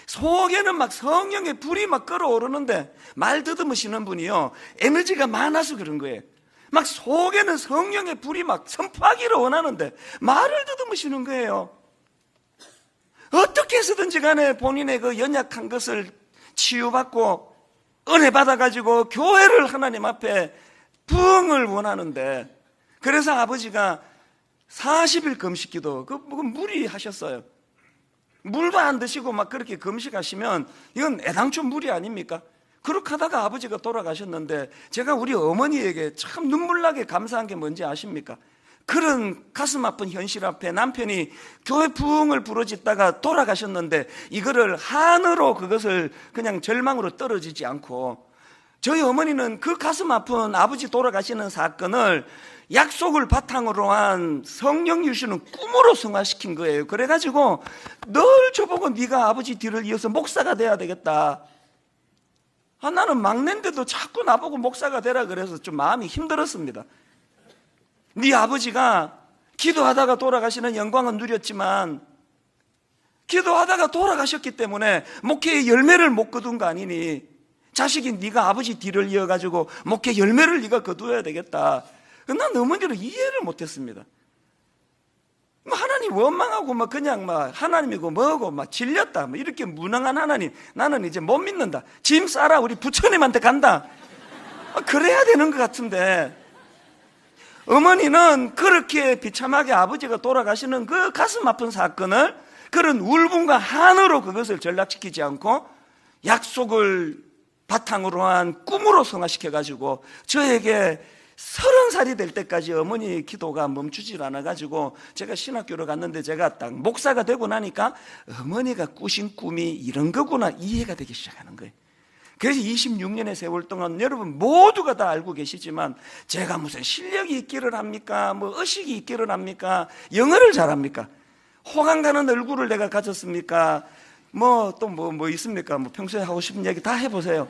속에는 막 성령의 불이 막 끓어오르는데 말 더듬으시는 분이요, 에너지가 많아서 그런 거예요. 막 속에는 성령의 불이 막 선포하기를 원하는데 말을 더듬으시는 거예요. 어떻게 해서든지 간에 본인의 그 연약한 것을 치유받고 은혜 받아가지고 교회를 하나님 앞에 부흥을 원하는데, 그래서 아버지가 40일 금식기도 무리하셨어요. 물도 안 드시고 막 그렇게 금식하시면 이건 애당초 무리 아닙니까? 그렇게 하다가 아버지가 돌아가셨는데 제가 우리 어머니에게 참 눈물나게 감사한 게 뭔지 아십니까? 그런 가슴 아픈 현실 앞에 남편이 교회 부흥을 부르짖다가 돌아가셨는데 이거를 한으로 그것을 그냥 절망으로 떨어지지 않고, 저희 어머니는 그 가슴 아픈 아버지 돌아가시는 사건을 약속을 바탕으로 한 성령 유시는 꿈으로 승화시킨 거예요. 그래가지고 늘 저보고 네가 아버지 뒤를 이어서 목사가 돼야 되겠다. 나는 막내인데도 자꾸 나보고 목사가 되라 그래서 좀 마음이 힘들었습니다. 네 아버지가 기도하다가 돌아가시는 영광은 누렸지만 기도하다가 돌아가셨기 때문에 목회의 열매를 못 거둔 거 아니니 자식이 네가 아버지 뒤를 이어가지고 목회 열매를 네가 거두어야 되겠다. 난 어머니를 이해를 못했습니다. 하나님 원망하고 그냥 하나님이고 뭐고 질렸다 이렇게 무능한 하나님 나는 이제 못 믿는다. 짐 싸라 우리 부처님한테 간다. 그래야 되는 것 같은데 어머니는 그렇게 비참하게 아버지가 돌아가시는 그 가슴 아픈 사건을 그런 울분과 한으로 그것을 전락시키지 않고 약속을 바탕으로 한 꿈으로 성화시켜가지고 저에게 30살이 될 때까지 어머니 기도가 멈추질 않아가지고 제가 신학교로 갔는데 제가 딱 목사가 되고 나니까 어머니가 꾸신 꿈이 이런 거구나 이해가 되기 시작하는 거예요. 그래서 26년의 세월 동안 여러분 모두가 다 알고 계시지만 제가 무슨 실력이 있기를 합니까? 의식이 있기를 합니까? 영어를 잘합니까? 호감 가는 얼굴을 내가 가졌습니까? 또 있습니까? 평소에 하고 싶은 얘기 다 해보세요.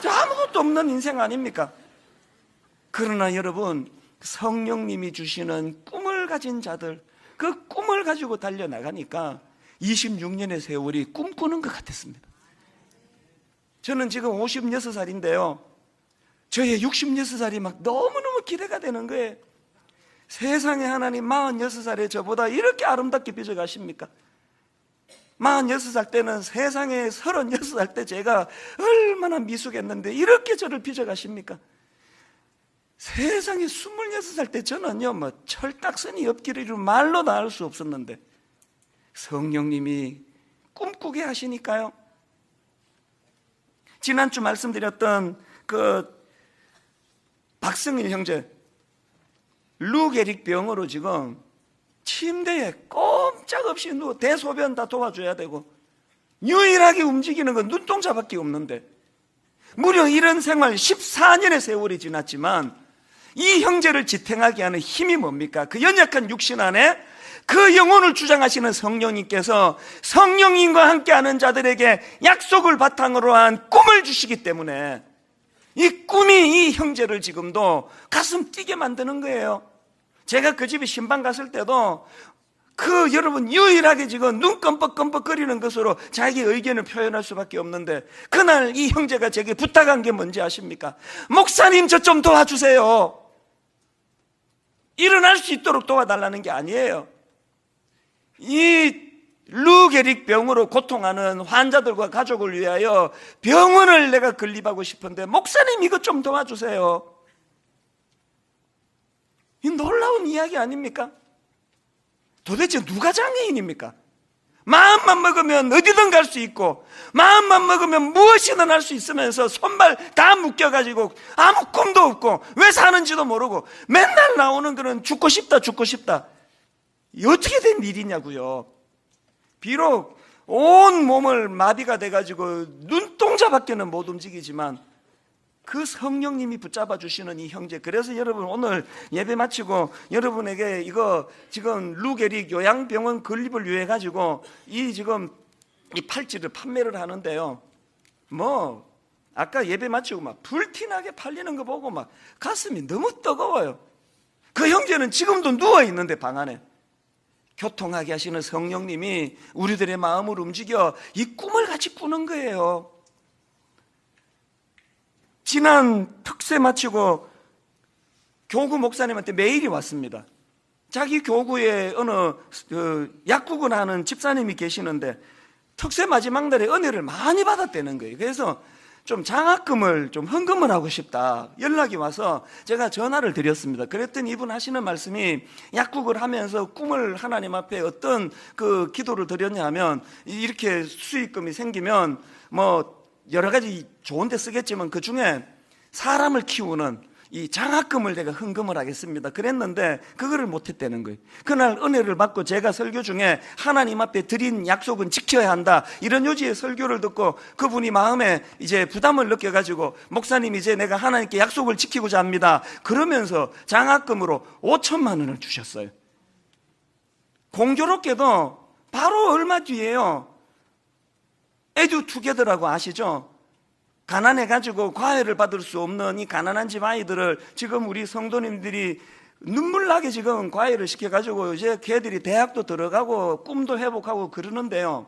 아무것도 없는 인생 아닙니까? 그러나 여러분 성령님이 주시는 꿈을 가진 자들, 그 꿈을 가지고 달려나가니까 26년의 세월이 꿈꾸는 것 같았습니다. 저는 지금 56살인데요 저의 66살이 막 너무너무 기대가 되는 거예요. 세상에 하나님 46살에 저보다 이렇게 아름답게 빚어가십니까? 46살 때는 세상에 36살 때 제가 얼마나 미숙했는데 이렇게 저를 빚어가십니까? 세상에 26살 때 저는요 철딱선이 없기를 말로 다 할 수 없었는데 성령님이 꿈꾸게 하시니까요. 지난주 말씀드렸던 그 박성일 형제 루게릭 병으로 지금 침대에 꼼짝없이 누워 대소변 다 도와줘야 되고 유일하게 움직이는 건 눈동자밖에 없는데 무려 이런 생활 14년의 세월이 지났지만 이 형제를 지탱하게 하는 힘이 뭡니까? 그 연약한 육신 안에 그 영혼을 주장하시는 성령님께서 성령님과 함께하는 자들에게 약속을 바탕으로 한 꿈을 주시기 때문에 이 꿈이 이 형제를 지금도 가슴 뛰게 만드는 거예요. 제가 그 집에 신방 갔을 때도 그 여러분 유일하게 지금 눈 껌뻑껌뻑거리는 것으로 자기 의견을 표현할 수밖에 없는데 그날 이 형제가 제게 부탁한 게 뭔지 아십니까? 목사님 저 좀 도와주세요. 일어날 수 있도록 도와달라는 게 아니에요. 이 루게릭 병으로 고통하는 환자들과 가족을 위하여 병원을 내가 건립하고 싶은데 목사님 이것 좀 도와주세요. 이 놀라운 이야기 아닙니까? 도대체 누가 장애인입니까? 마음만 먹으면 어디든 갈 수 있고 마음만 먹으면 무엇이든 할 수 있으면서 손발 다 묶여가지고 아무 꿈도 없고 왜 사는지도 모르고 맨날 나오는 그런 죽고 싶다 죽고 싶다. 어떻게 된 일이냐고요. 비록 온 몸을 마비가 돼가지고 눈동자밖에는 못 움직이지만 그 성령님이 붙잡아 주시는 이 형제. 그래서 여러분 오늘 예배 마치고 여러분에게 이거 지금 루게릭 요양병원 건립을 위해 가지고 이 지금 이 팔찌를 판매를 하는데요. 뭐 아까 예배 마치고 막 불티나게 팔리는 거 보고 막 가슴이 너무 뜨거워요. 그 형제는 지금도 누워 있는데 방 안에 교통하게 하시는 성령님이 우리들의 마음을 움직여 이 꿈을 같이 꾸는 거예요. 지난 특세 마치고 교구 목사님한테 메일이 왔습니다. 자기 교구에 어느 약국을 하는 집사님이 계시는데 특세 마지막 날에 은혜를 많이 받았다는 거예요. 그래서 좀 장학금을 좀 헌금을 하고 싶다 연락이 와서 제가 전화를 드렸습니다. 그랬더니 이분 하시는 말씀이 약국을 하면서 꿈을 하나님 앞에 어떤 그 기도를 드렸냐 하면 이렇게 수익금이 생기면 뭐 여러 가지 좋은 데 쓰겠지만 그 중에 사람을 키우는 이 장학금을 내가 헌금을 하겠습니다. 그랬는데 그거를 못했다는 거예요. 그날 은혜를 받고 제가 설교 중에 하나님 앞에 드린 약속은 지켜야 한다 이런 요지의 설교를 듣고 그분이 마음에 이제 부담을 느껴가지고 목사님 이제 내가 하나님께 약속을 지키고자 합니다. 그러면서 장학금으로 5천만 원을 주셨어요. 공교롭게도 바로 얼마 뒤에요. 에듀투게더라고 아시죠? 가난해가지고 과외를 받을 수 없는 이 가난한 집 아이들을 지금 우리 성도님들이 눈물나게 지금 과외를 시켜가지고 이제 걔들이 대학도 들어가고 꿈도 회복하고 그러는데요.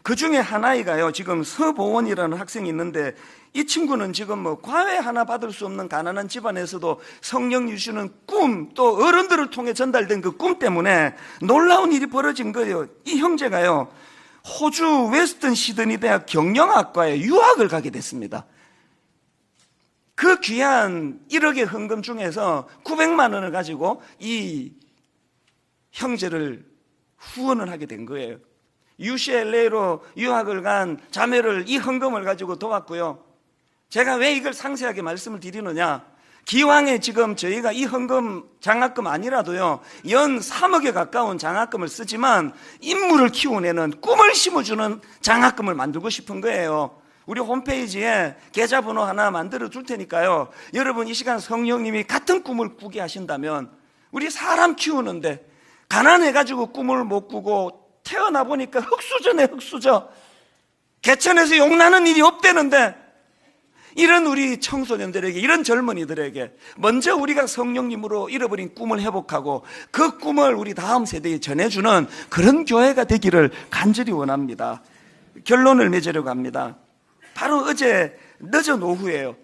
그 중에 한 아이가요, 지금 서보원이라는 학생이 있는데 이 친구는 지금 뭐 과외 하나 받을 수 없는 가난한 집안에서도 성령 주시는 꿈, 또 어른들을 통해 전달된 그 꿈 때문에 놀라운 일이 벌어진 거예요. 이 형제가요, 호주 웨스턴 시드니 대학 경영학과에 유학을 가게 됐습니다. 그 귀한 1억의 헌금 중에서 900만 원을 가지고 이 형제를 후원을 하게 된 거예요. UCLA로 유학을 간 자매를 이 헌금을 가지고 도왔고요. 제가 왜 이걸 상세하게 말씀을 드리느냐, 기왕에 지금 저희가 이 헌금 장학금 아니라도요 연 3억에 가까운 장학금을 쓰지만 인물을 키워내는 꿈을 심어주는 장학금을 만들고 싶은 거예요. 우리 홈페이지에 계좌번호 하나 만들어 줄 테니까요, 여러분 이 시간 성령님이 같은 꿈을 꾸게 하신다면, 우리 사람 키우는데 가난해가지고 꿈을 못 꾸고 태어나 보니까 흙수저네 흙수저, 개천에서 용나는 일이 없대는데 이런 우리 청소년들에게, 이런 젊은이들에게 먼저 우리가 성령님으로 잃어버린 꿈을 회복하고 그 꿈을 우리 다음 세대에 전해주는 그런 교회가 되기를 간절히 원합니다. 결론을 맺으려고 합니다. 바로 어제 늦은 오후에요.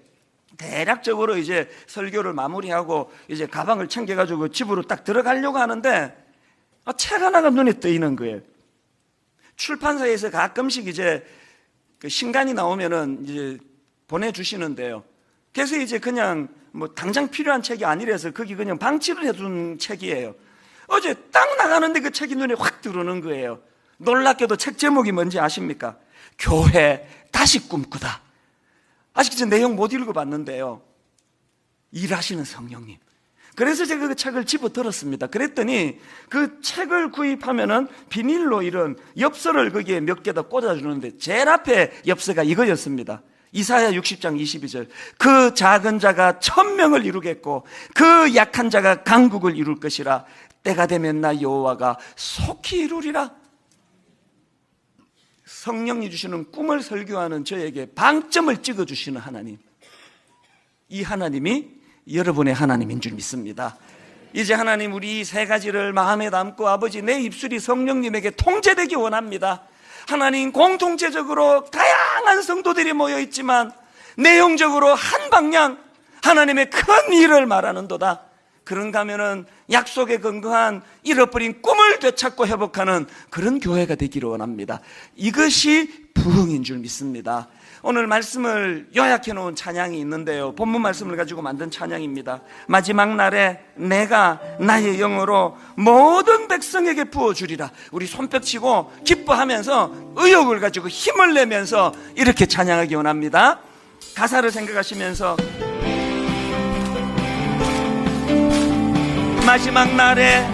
대략적으로 이제 설교를 마무리하고 이제 가방을 챙겨가지고 집으로 딱 들어가려고 하는데 책 하나가 눈에 뜨이는 거예요. 출판사에서 가끔씩 이제 그 신간이 나오면은 이제 보내주시는데요. 그래서 이제 그냥 뭐 당장 필요한 책이 아니라서 거기 그냥 방치를 해둔 책이에요. 어제 딱 나가는데 그 책이 눈에 확 들어오는 거예요. 놀랍게도 책 제목이 뭔지 아십니까? 교회 다시 꿈꾸다. 아직 저 내용 못 읽어봤는데요. 일하시는 성령님, 그래서 제가 그 책을 집어들었습니다. 그랬더니 그 책을 구입하면은 비닐로 이런 엽서를 거기에 몇 개다 꽂아주는데 제일 앞에 엽서가 이거였습니다. 이사야 60장 22절. 그 작은 자가 1000명을 이루겠고 그 약한 자가 강국을 이룰 것이라. 때가 되면 나 여호와가 속히 이루리라. 성령이 주시는 꿈을 설교하는 저에게 방점을 찍어주시는 하나님, 이 하나님이 여러분의 하나님인 줄 믿습니다. 이제 하나님, 우리 이 세 가지를 마음에 담고 아버지, 내 입술이 성령님에게 통제되기 원합니다. 하나님, 공동체적으로 다양한 성도들이 모여 있지만 내용적으로 한 방향 하나님의 큰 일을 말하는도다. 그런가 하면은 약속에 근거한 잃어버린 꿈을 되찾고 회복하는 그런 교회가 되기를 원합니다. 이것이 부흥인 줄 믿습니다. 오늘 말씀을 요약해 놓은 찬양이 있는데요, 본문 말씀을 가지고 만든 찬양입니다. 마지막 날에 내가 나의 영으로 모든 백성에게 부어주리라. 우리 손뼉 치고 기뻐하면서 의욕을 가지고 힘을 내면서 이렇게 찬양하기 원합니다. 가사를 생각하시면서 마지막 날에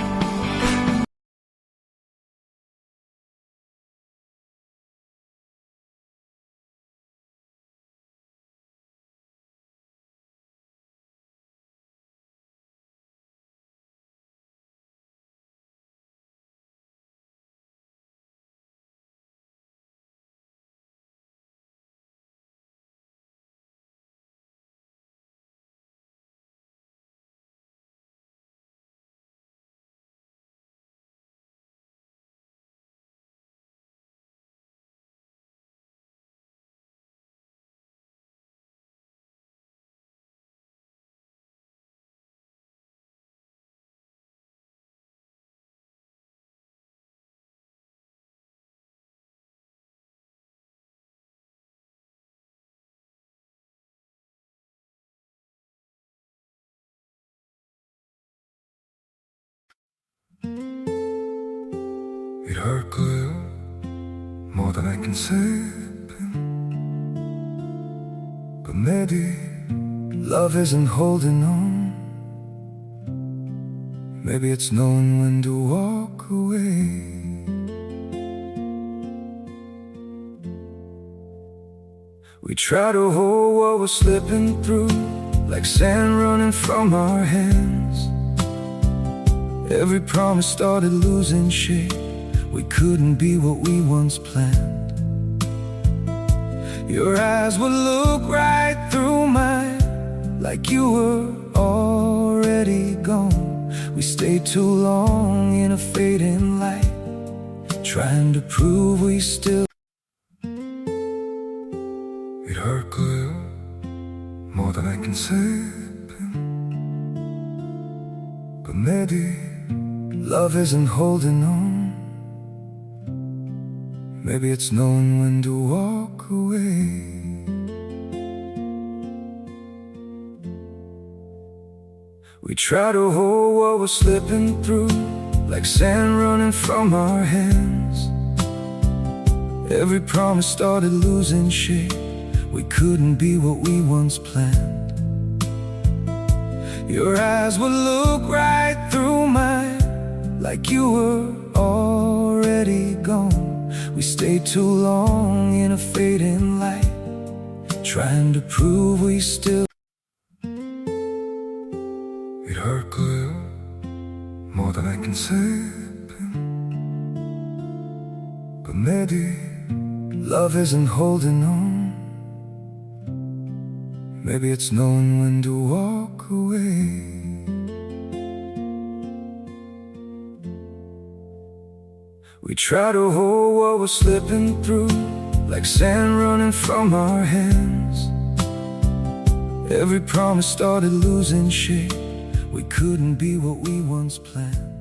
이럴 거예요 more than I can say but maybe love isn't holding on. Maybe it's knowing when to walk away. We try to hold what we're slipping through like sand running from our hands. Every promise started losing shape. We couldn't be what we once planned. Your eyes would look right through mine, like you were already gone. We stayed too long in a fading light, trying to prove we still. It hurt 거예요 more than I can say, but maybe love isn't holding on. Maybe it's knowing when to walk away. We try to hold what we're slipping through like sand running from our hands. Every promise started losing shape. We couldn't be what we once planned. Your eyes would look right through mine, like you were already gone. We stayed too long in a fading light, trying to prove we still. It hurt 거예요 more than I can say, but maybe love isn't holding on. Maybe it's knowing when to walk away. We try to hold what we're slipping through like sand running from our hands. Every promise started losing shape. We couldn't be what we once planned.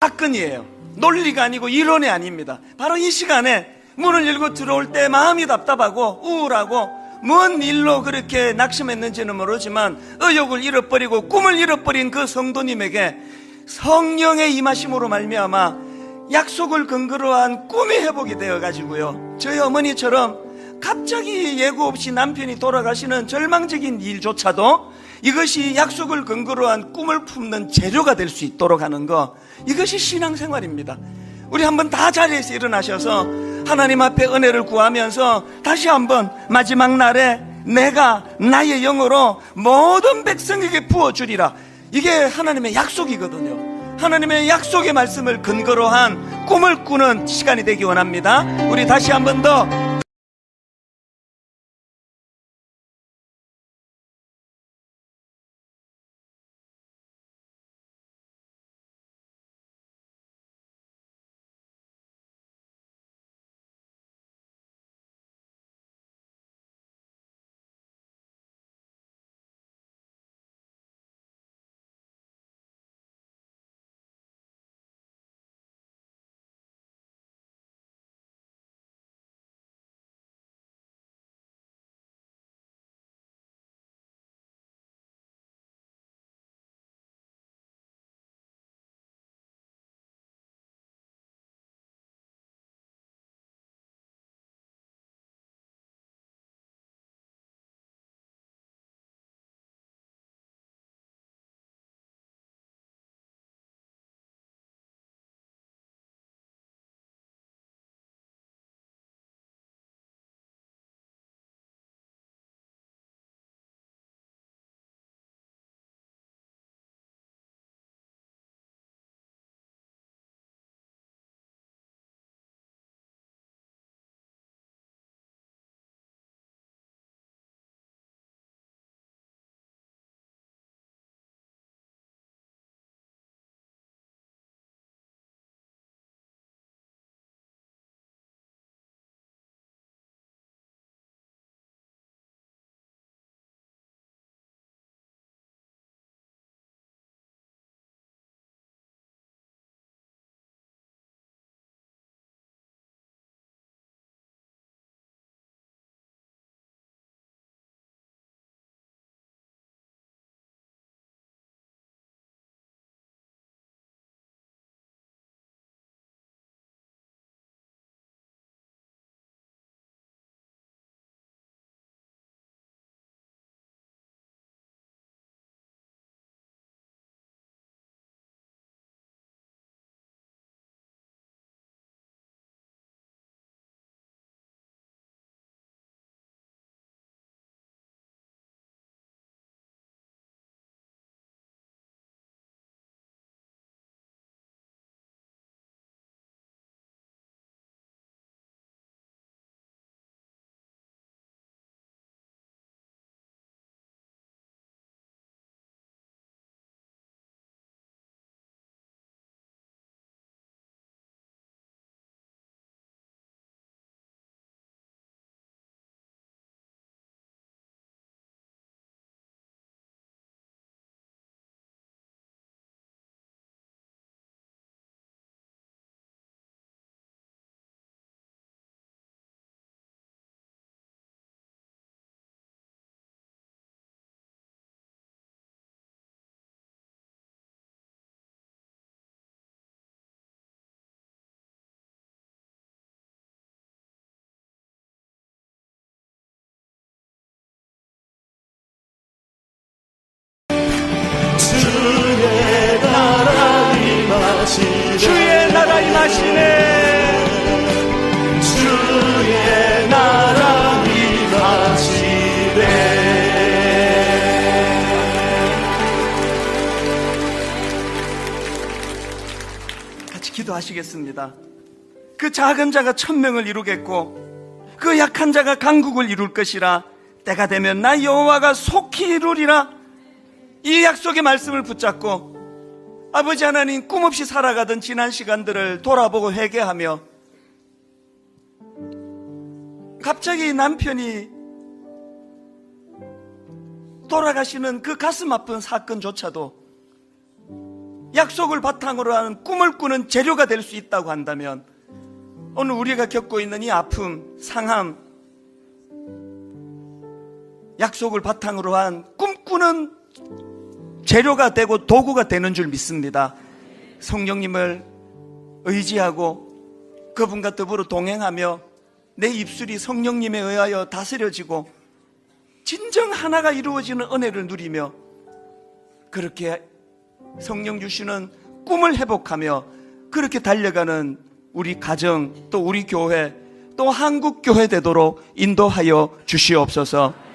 사건이에요. 논리가 아니고 이론이 아닙니다. 바로 이 시간에 문을 열고 들어올 때 마음이 답답하고 우울하고 뭔 일로 그렇게 낙심했는지는 모르지만 의욕을 잃어버리고 꿈을 잃어버린 그 성도님에게 성령의 임하심으로 말미암아 약속을 근거로 한 꿈이 회복이 되어가지고요, 저희 어머니처럼 갑자기 예고 없이 남편이 돌아가시는 절망적인 일조차도 이것이 약속을 근거로 한 꿈을 품는 재료가 될 수 있도록 하는 것, 이것이 신앙생활입니다. 우리 한번 다 자리에서 일어나셔서 하나님 앞에 은혜를 구하면서 다시 한번 마지막 날에 내가 나의 영으로 모든 백성에게 부어주리라, 이게 하나님의 약속이거든요. 하나님의 약속의 말씀을 근거로 한 꿈을 꾸는 시간이 되기 원합니다. 우리 다시 한번 더 주의 나라 임하시네. 주의 나라 임하시네. 같이 기도하시겠습니다. 그 작은 자가 1000명을 이루겠고 그 약한 자가 강국을 이룰 것이라. 때가 되면 나 여호와가 속히 이루리라. 이 약속의 말씀을 붙잡고 아버지 하나님, 꿈없이 살아가던 지난 시간들을 돌아보고 회개하며 갑자기 남편이 돌아가시는 그 가슴 아픈 사건조차도 약속을 바탕으로 하는 꿈을 꾸는 재료가 될 수 있다고 한다면, 오늘 우리가 겪고 있는 이 아픔, 상함, 약속을 바탕으로 한 꿈꾸는 재료가 되고 도구가 되는 줄 믿습니다. 성령님을 의지하고 그분과 더불어 동행하며 내 입술이 성령님에 의하여 다스려지고 진정 하나가 이루어지는 은혜를 누리며, 그렇게 성령 주시는 꿈을 회복하며 그렇게 달려가는 우리 가정, 또 우리 교회, 또 한국 교회 되도록 인도하여 주시옵소서.